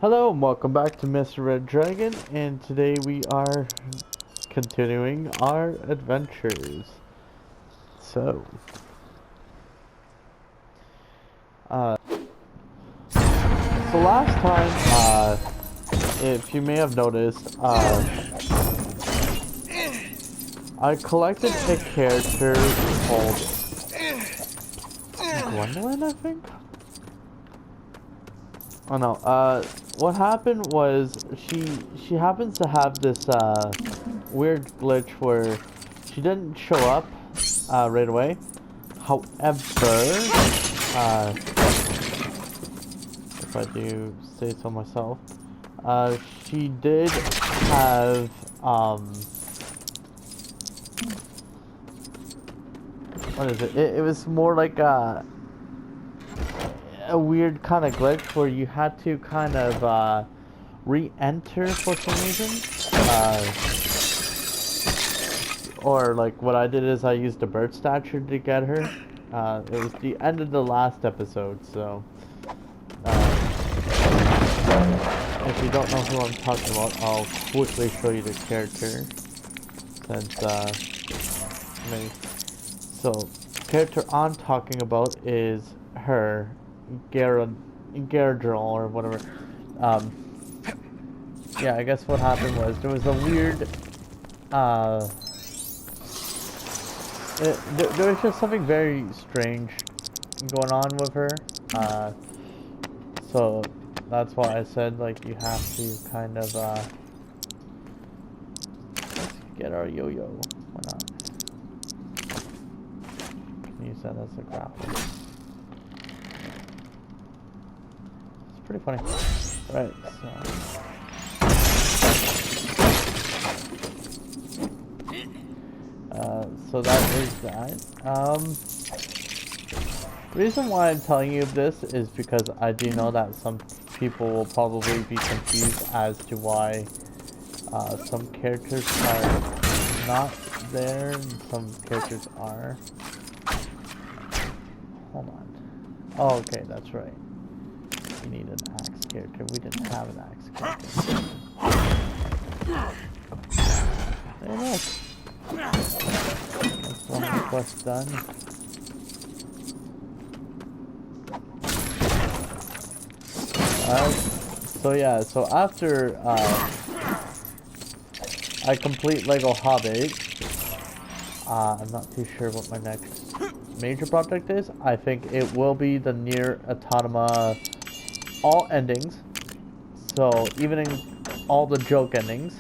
Hello and welcome back to Mr. Red Dragon, and today we are continuing our adventures. So, last time, if you may have noticed, I collected a character called Goblin, I think? Oh no, what happened was she happens to have this weird glitch where she didn't show up right away. However, if I do say so myself, she did have what is it? It was more like a weird kind of glitch where you had to kind of re-enter for some reason, or like what I did is I used a bird statue to get her. It was the end of the last episode, so if you don't know who I'm talking about, I'll quickly show you the character since so the character I'm talking about is her, Garadriel or whatever. Yeah, I guess what happened was there was a weird, there was just something very strange going on with her. So that's why I said, like, you have to kind of, let's get our yo-yo. Why not? Can use that as a grapple. Pretty funny. Right, so that is that. The reason why I'm telling you this is because I do know that some people will probably be confused as to why some characters are not there and some characters are. Hold on. Oh, okay, that's right. We need an axe character. We didn't have an axe character. Hey, look. That's one quest done. So yeah, so after I complete Lego Hobbit, I'm not too sure what my next major project is. I think it will be the Nier Automata all endings, so even all the joke endings,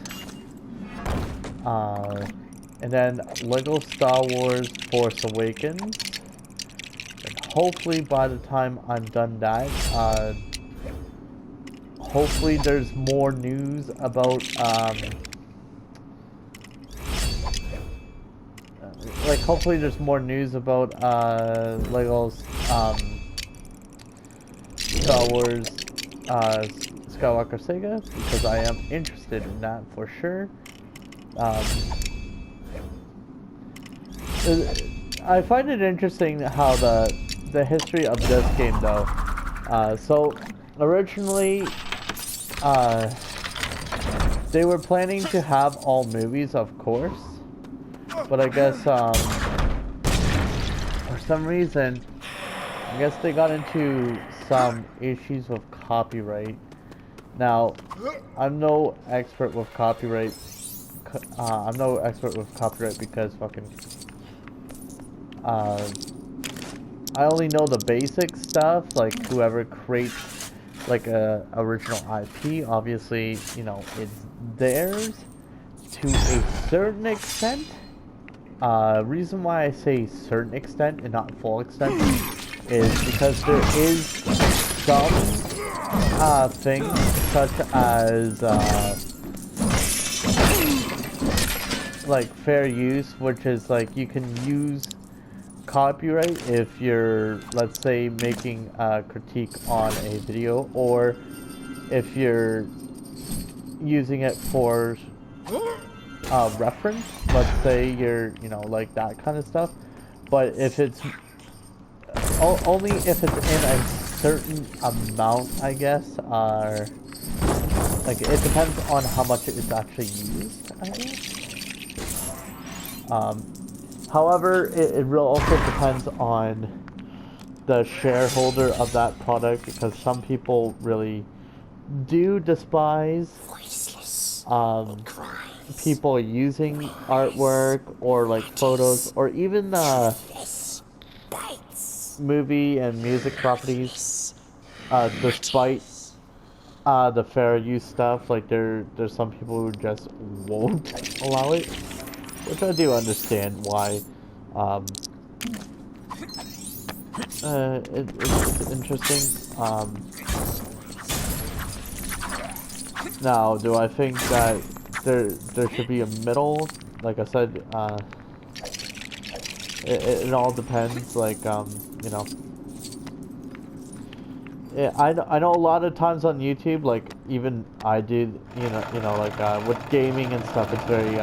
and then Lego Star Wars Force Awakens, and hopefully by the time I'm done that, hopefully there's more news about, like, hopefully there's more news about, Lego's, Star Wars, Skywalker Saga, because I am interested in that for sure. I find it interesting how the history of this game though. So originally, they were planning to have all movies, of course, but I guess for some reason, I guess they got into some issues with copyright. Now, I'm no expert with copyright. I'm no expert with copyright because fucking I only know the basic stuff, like whoever creates like a original IP, obviously, you know, it's theirs to a certain extent. Reason why I say certain extent and not full extent is because there is some things such as like fair use, which is like you can use copyright if you're, let's say, making a critique on a video, or if you're using it for reference, let's say you're, you know, like that kind of stuff. But if it's only if it's in a certain amount, I guess, are like it depends on how much it is actually used, I guess. However, it really also depends on the shareholder of that product, because some people really do despise people using artwork or like photos or even movie and music properties, despite the fair use stuff. Like there's some people who just won't allow it, which I do understand why. It's interesting. Now, do I think that there should be a middle? Like I said, it all depends. Like you know, I know a lot of times on YouTube, like even I did, like with gaming and stuff, it's very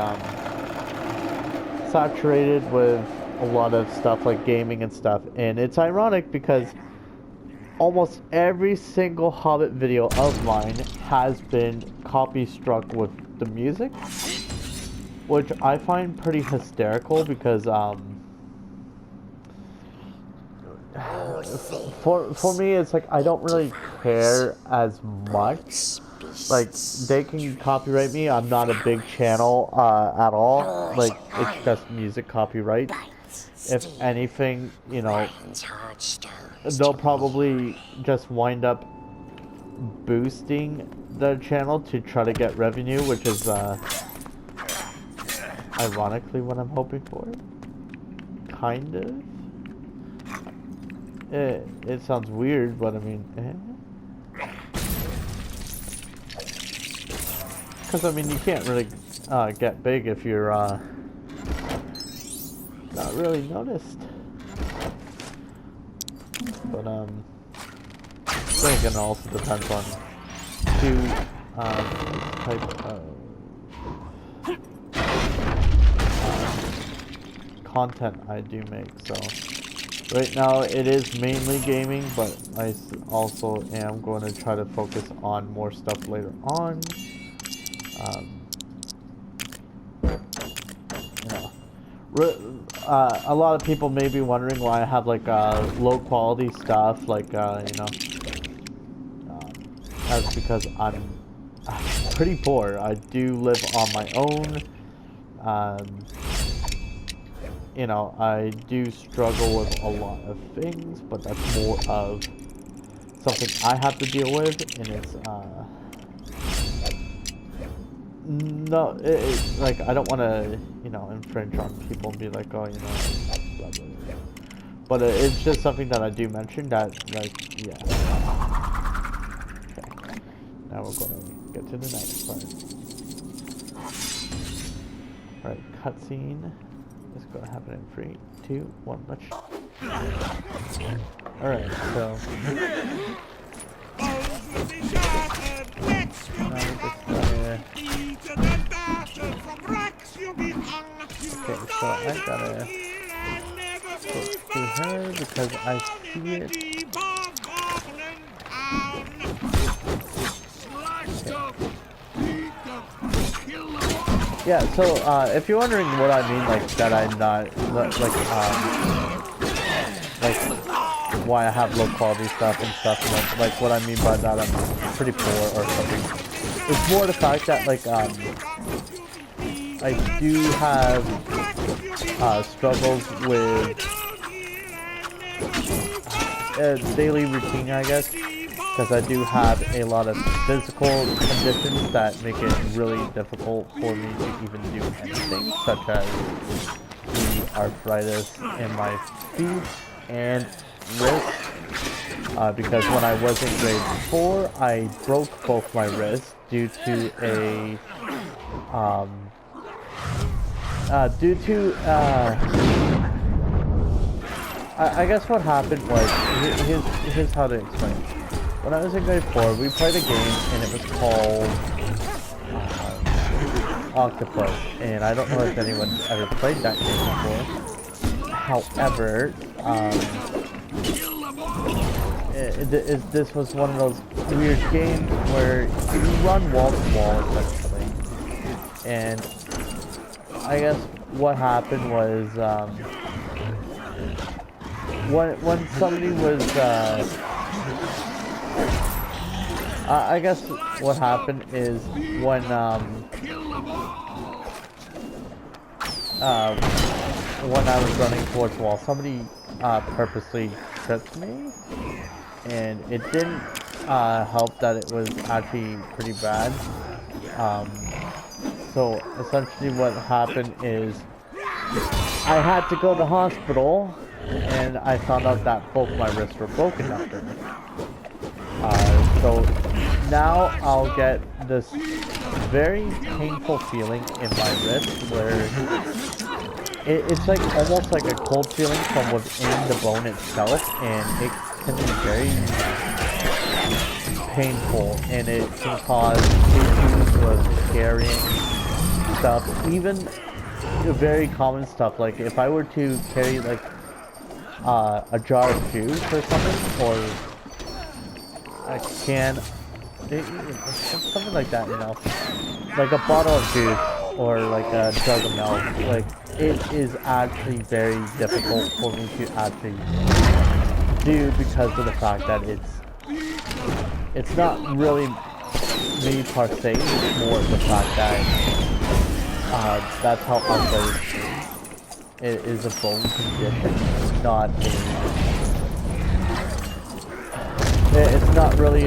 saturated with a lot of stuff like gaming and stuff, and it's ironic because almost every single Hobbit video of mine has been copy struck with the music, which I find pretty hysterical because for me it's like I don't really care as much. Like they can copyright me, I'm not a big channel at all. Like it's just music copyright. If anything, they'll probably just wind up boosting the channel to try to get revenue, which is ironically what I'm hoping for. Kind of. It sounds weird, but I mean, because I mean you can't really get big if you're not really noticed. But then again, it also depends on type of content I do make. So right now it is mainly gaming, but I also am going to try to focus on more stuff later on. A lot of people may be wondering why I have like low quality stuff, like that's because I'm pretty poor. I do live on my own. I do struggle with a lot of things, but that's more of something I have to deal with, and it's no, like I don't want to, infringe on people and be like, oh, blah, blah, blah. But it's just something that I do mention that, like, yeah. Okay. Now we're going to get to the next part. Alright, cutscene. It's going to happen in 3, 2, 1, let's... Alright, so... Okay, so I gotta go to her because I see it. Okay. Yeah, so if you're wondering what I mean, like that I'm not like why I have low quality stuff and stuff, like what I mean by that I'm pretty poor or something. It's more the fact that like I do have struggles with daily routine, I guess, because I do have a lot of physical conditions that make it really difficult for me to even do anything, such as the arthritis in my feet and wrist. Because when I was in grade 4, I broke both my wrists due to a I guess what happened was, here's how to explain. When I was in grade 4, we played a game and it was called Octopus, and I don't know if anyone's ever played that game before. However, this was one of those weird games where you run wall to wall essentially, and I guess what happened was when somebody was I guess what happened is when I was running towards the wall, somebody purposely tripped me, and it didn't help that it was actually pretty bad. So essentially what happened is I had to go to the hospital, and I found out that both my wrists were broken after. So now I'll get this very painful feeling in my wrist where it's like almost like a cold feeling from within the bone itself, and it can be very painful, and it can cause issues with carrying stuff, even very common stuff like if I were to carry like a jar of juice or something, or a can, something like that, you know, like a bottle of juice or like a jug of milk. Like, it is actually very difficult for me to actually do because of the fact that it's not really me per se, it's more the fact that that's how arthritis is. It is a bone condition, not a... It's not really,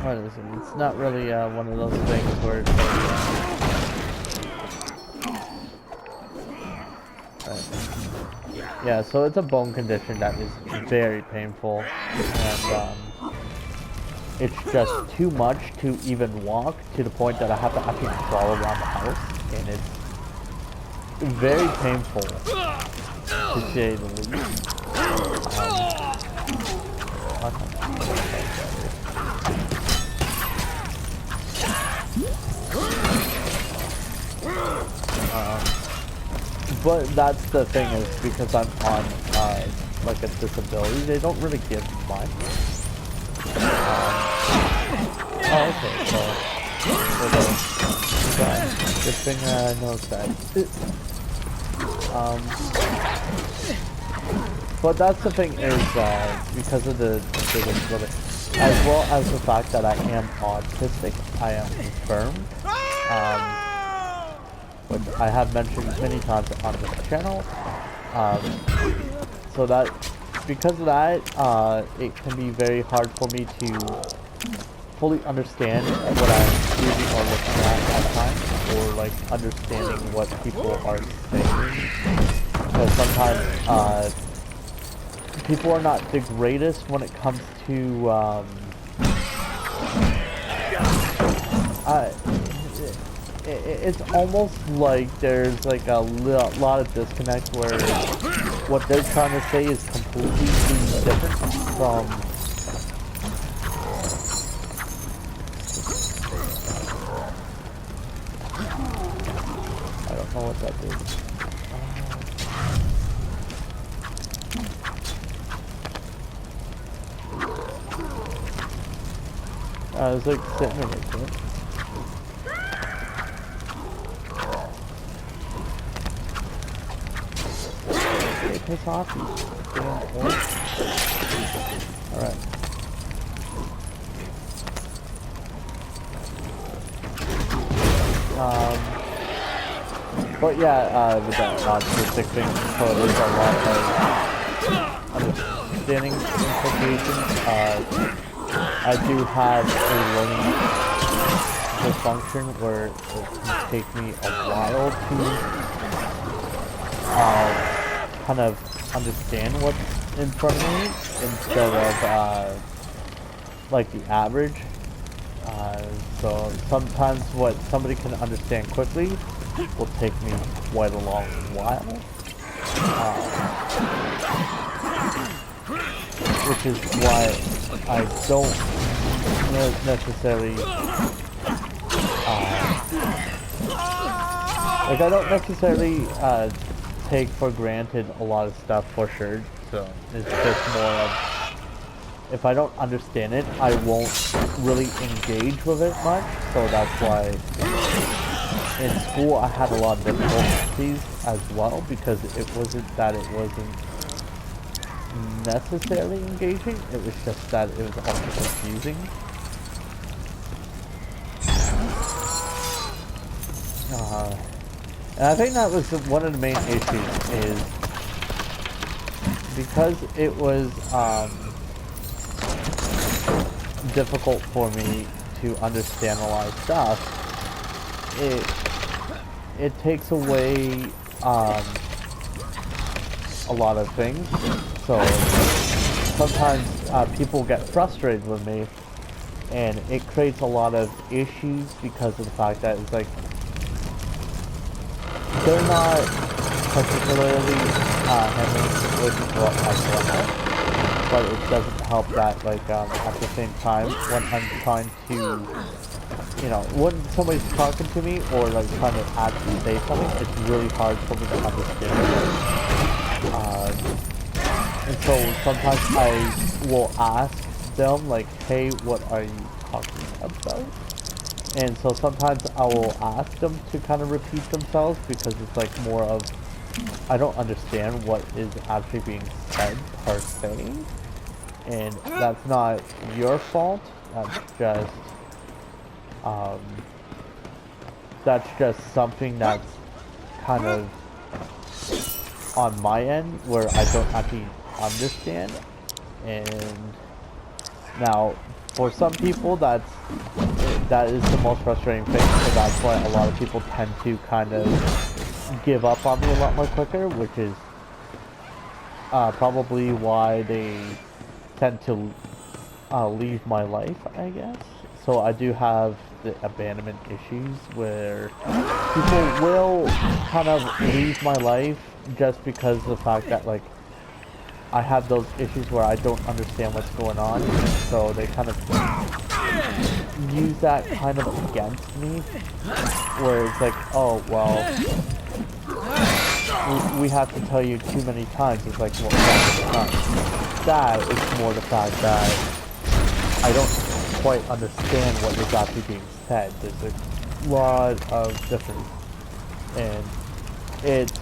what is it? It's not really, one of those things where it's like, yeah, so it's a bone condition that is very painful, and, it's just too much to even walk, to the point that I have to actually crawl around the house, and it's very painful, to say the least. But that's the thing, is because I'm on like a disability, they don't really give much. Oh, okay, so good thing I know that. But that's the thing, is because of the disability, as well as the fact that I am autistic, I am confirmed, which I have mentioned many times on this channel. So that, because of that, it can be very hard for me to fully understand what I'm reading or looking at times, or like understanding what people are saying. Because sometimes people are not the greatest when it comes to it's almost like there's like a lot of disconnect where what they're trying to say is completely different from I don't know what that is. I was like sitting in it. Piss off, you damn horse. Alright. But yeah, with that autistic thing, so there's a lot of understanding implications. I do have a learning dysfunction where it can take me a while to kind of understand what's in front of me instead of like the average. So sometimes what somebody can understand quickly will take me quite a long while, which is why I don't necessarily take for granted a lot of stuff for sure. So it's just more of, if I don't understand it, I won't really engage with it much. So that's why in school I had a lot of difficulties as well, because it wasn't that it wasn't necessarily engaging, it was just that it was also confusing. And I think that was one of the main issues, is because it was difficult for me to understand a lot of stuff. It takes away a lot of things. So sometimes people get frustrated with me, and it creates a lot of issues because of the fact that it's like they're not particularly handling situations well, but it doesn't help that, like, at the same time, when I'm trying to, you know, when somebody's talking to me or like trying to actually say something, it's really hard for me to understand. And so sometimes I will ask them, like, hey, what are you talking about? And so sometimes I will ask them to kind of repeat themselves, because it's like more of, I don't understand what is actually being said per se. And that's not your fault. That's just something that's kind of on my end where I don't actually understand. And now for some people that is the most frustrating thing, so that's why a lot of people tend to kind of give up on me a lot more quicker, which is probably why they tend to leave my life, I guess. So I do have the abandonment issues where people will kind of leave my life just because of the fact that, like, I have those issues where I don't understand what's going on, and so they kind of use that kind of against me, where it's like, oh, well, we have to tell you too many times. It's like, well, that is more the fact that I don't quite understand what is actually being said. There's a lot of difference, and it's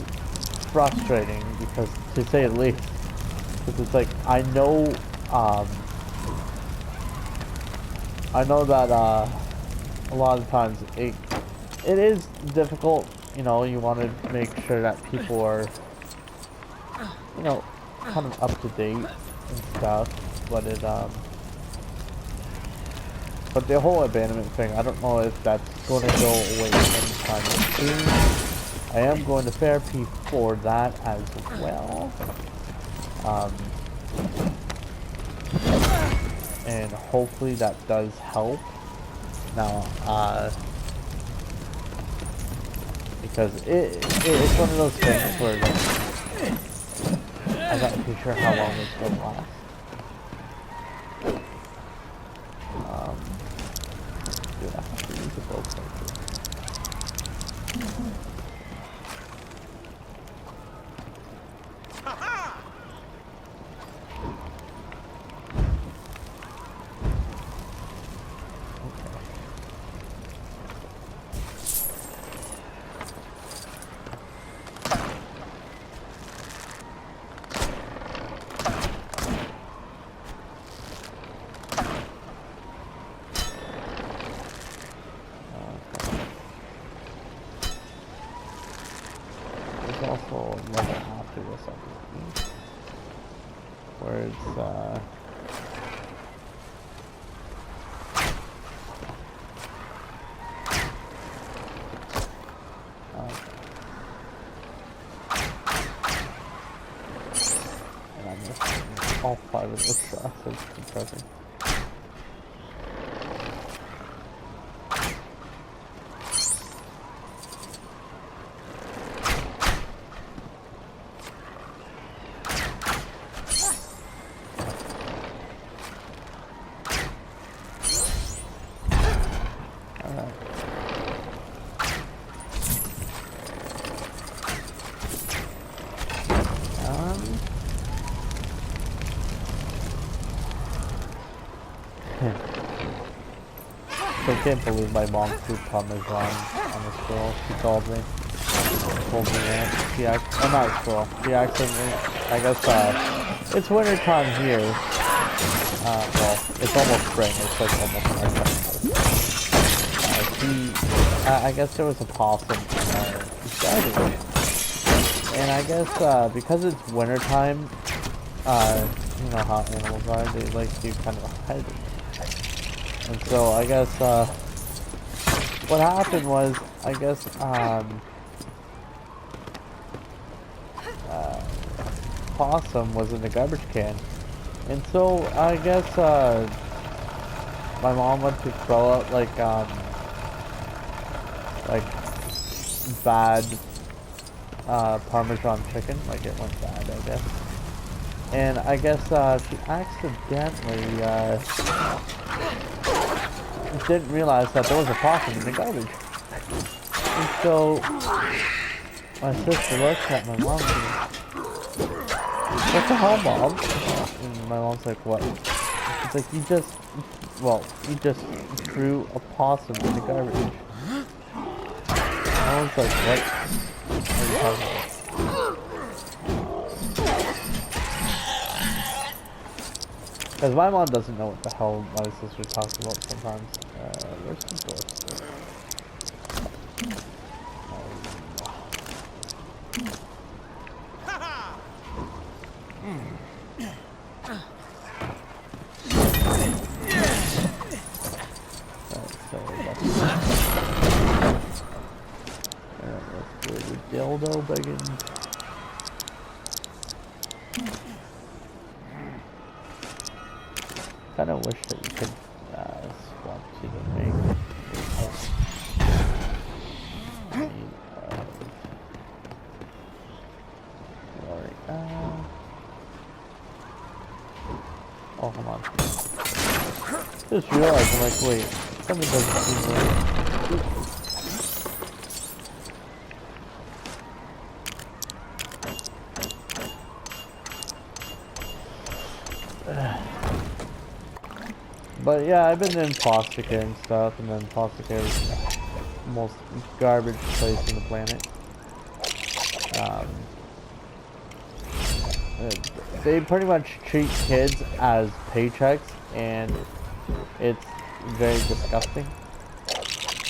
frustrating, because, to say the least, because it's like, I know that a lot of times it is difficult. You know, you want to make sure that people are, you know, kind of up to date and stuff, but but the whole abandonment thing, I don't know if that's going to go away anytime soon. I am going to therapy for that as well. And hopefully that does help. Now, because it's one of those things where, like, I'm not too sure how long it's going to last. Do I have to use a bow pointer? Also level after this, I believe, where it's and I'm missing all 5 of those shots. It's impressive. can't believe my mom threw Parmesan on the squirrel. She told me that. She not squirrel. She accidentally, I guess, it's winter time here. Well, it's almost spring. It's like almost nighttime. I guess there was a possum in our garden. And I guess, because it's winter time, you know how animals are, they like to kind of hide. And so I guess what happened was, I guess possum was in the garbage can, and so I guess my mom went to throw out like bad Parmesan chicken, like it went bad, I guess. And I guess she accidentally didn't realize that there was a possum in the garbage. And so my sister looked at my mom and said, "What the hell, Mom?" And my mom's like, "What?" It's like, you just threw a possum in the garbage. I was like, "What are you talking about?" Because my mom doesn't know what the hell my sister talks about sometimes. Where's the door? Let's do the dildo begging. I kind of wish that you could swap to the make. Oh, come on. Just realized, I'm like, wait, something doesn't seem right. But yeah, I've been in foster care and stuff, and then foster care is the most garbage place on the planet. They pretty much treat kids as paychecks, and it's very disgusting.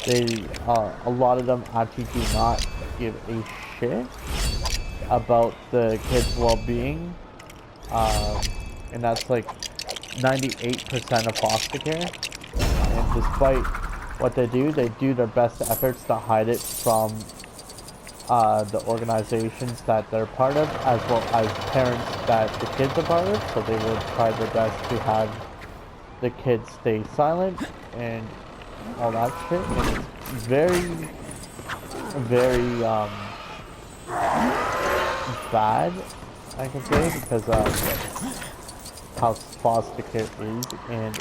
They, a lot of them actually do not give a shit about the kids' well-being, and that's like 98% of foster care. And despite what they do their best efforts to hide it from the organizations that they're part of, as well as parents that the kids are part of. So they will try their best to have the kids stay silent and all that shit. And it's very, very bad, I can say, because how foster care is. And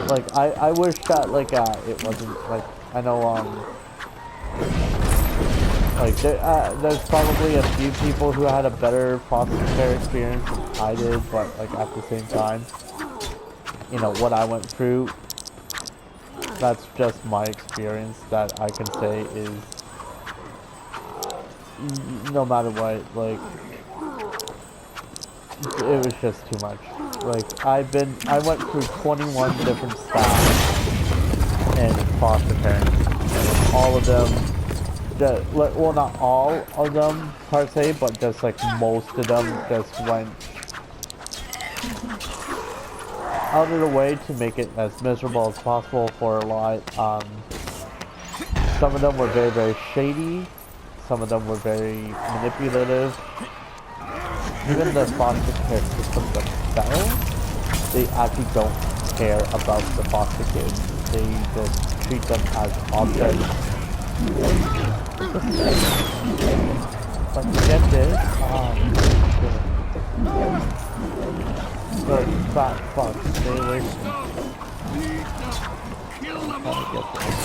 like I wish that like it wasn't like, I know like there's probably a few people who had a better foster care experience than I did, but like at the same time, you know, what I went through, that's just my experience that I can say is, no matter what, like, it was just too much. Like, I went through 21 different staff in foster care, and all of them, well, not all of them per se, but just like most of them just went out of the way to make it as miserable as possible for a lot. Some of them were very, very shady. Some of them were very manipulative. Even the foster care system themselves, they actually don't care about the foster kids. They just treat them as objects. Like, get this, good, fat fuck, stay away from me. How to get this.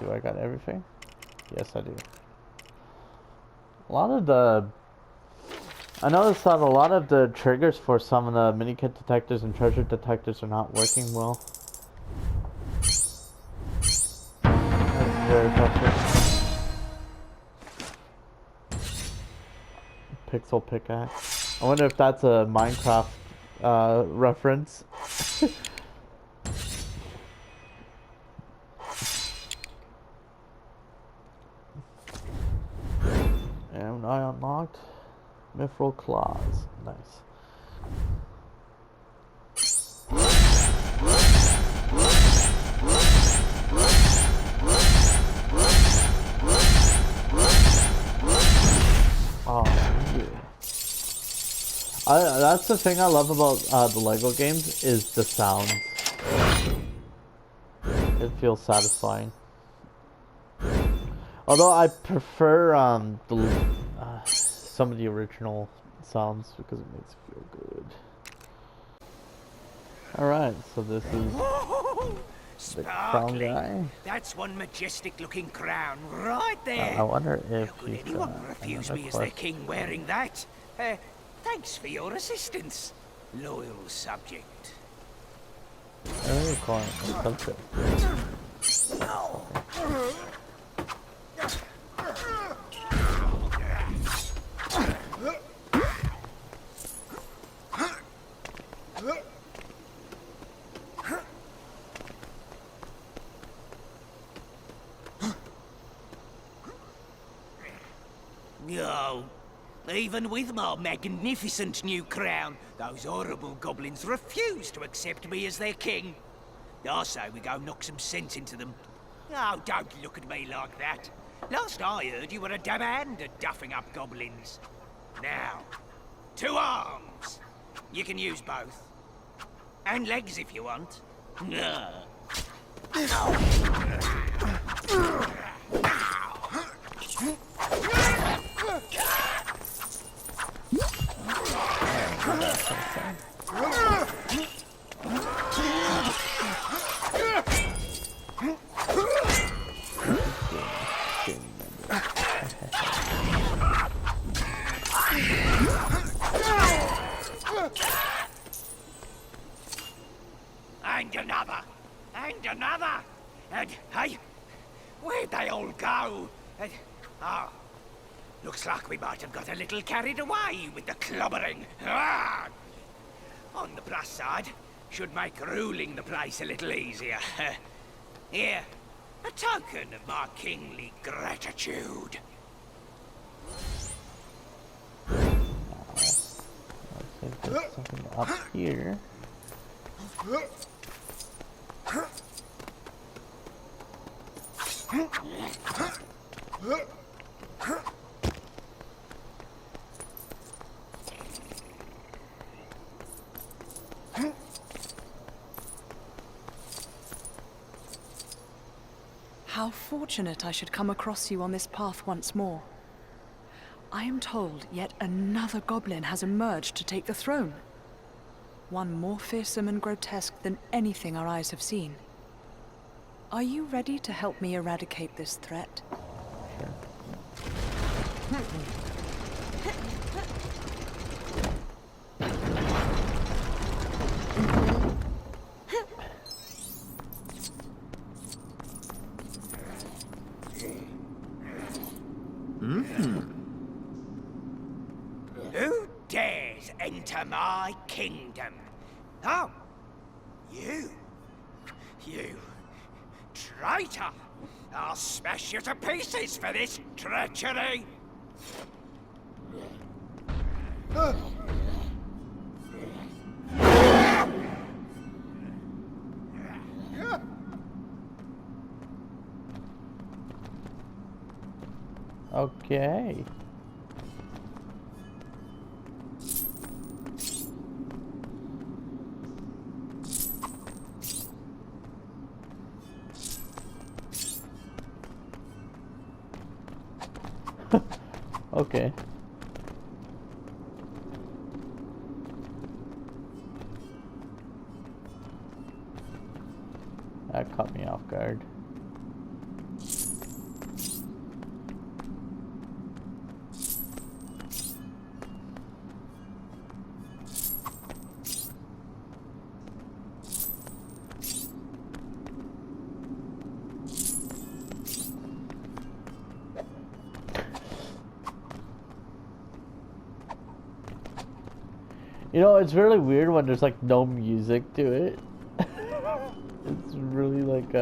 Do I got everything? Yes, I do. A lot of the... I noticed that a lot of the triggers for some of the minikit detectors and treasure detectors are not working well. That's very frustrating. Pixel pickaxe. I wonder if that's a Minecraft reference. And I unlocked Mithril Claws. Nice. Oh, yeah. That's the thing I love about the Lego games is the sounds. It feels satisfying. Although I prefer some of the original sounds because it makes it feel good. Alright, so this is the crown guy. That's one majestic looking crown right there. I wonder if How could anyone refuse me as their king wearing that? Thanks for your assistance, loyal subject. What are you calling it? A subject? No. Even with my magnificent new crown, those horrible goblins refuse to accept me as their king. I say we go knock some sense into them. Oh, don't look at me like that. Last I heard, you were a dab hand at duffing up goblins. Now, to arms. You can use both. And legs if you want. And another. And another. And, hey, where'd they all go? And, oh, looks like we might have got a little carried away with the clobbering. Ah! On the plus side, should make ruling the place a little easier. Here, a token of my kingly gratitude. I think there's something up here. How fortunate I should come across you on this path once more. I am told yet another goblin has emerged to take the throne. One more fearsome and grotesque than anything our eyes have seen. Are you ready to help me eradicate this threat? Who dares enter my kingdom? Oh, you. You traitor! I'll smash you to pieces for this treachery! Okay. Okay. That caught me off guard. You know, it's really weird when there's like no music to it. It's really like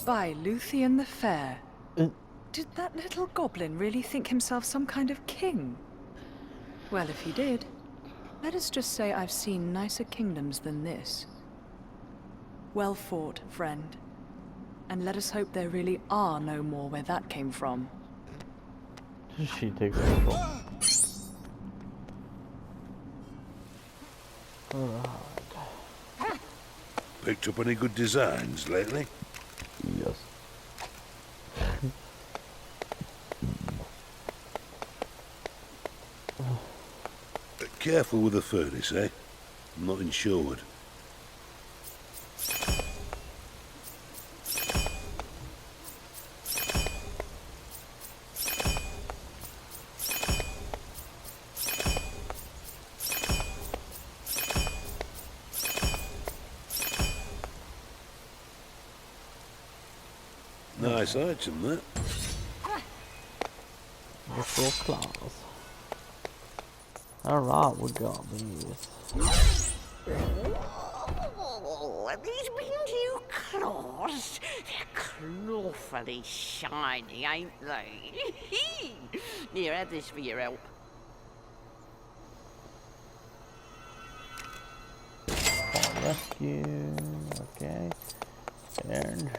By Luthien the Fair. Did that little goblin really think himself some kind of king? Well, if he did, let us just say I've seen nicer kingdoms than this. Well fought, friend. And let us hope there really are no more where that came from. she takes control. Picked up any good designs lately? Yes. Careful with the furnace, eh? I'm not insured. Nice item, that. Little claws. Alright, we got these. Oh, have these been new claws? They're clawfully shiny, ain't they? Here, have this for your help. Rescue. Okay. And.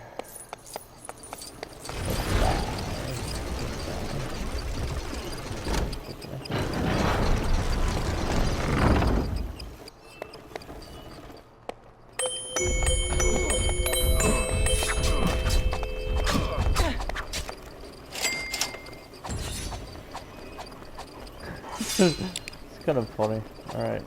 It's kind of funny. Alright.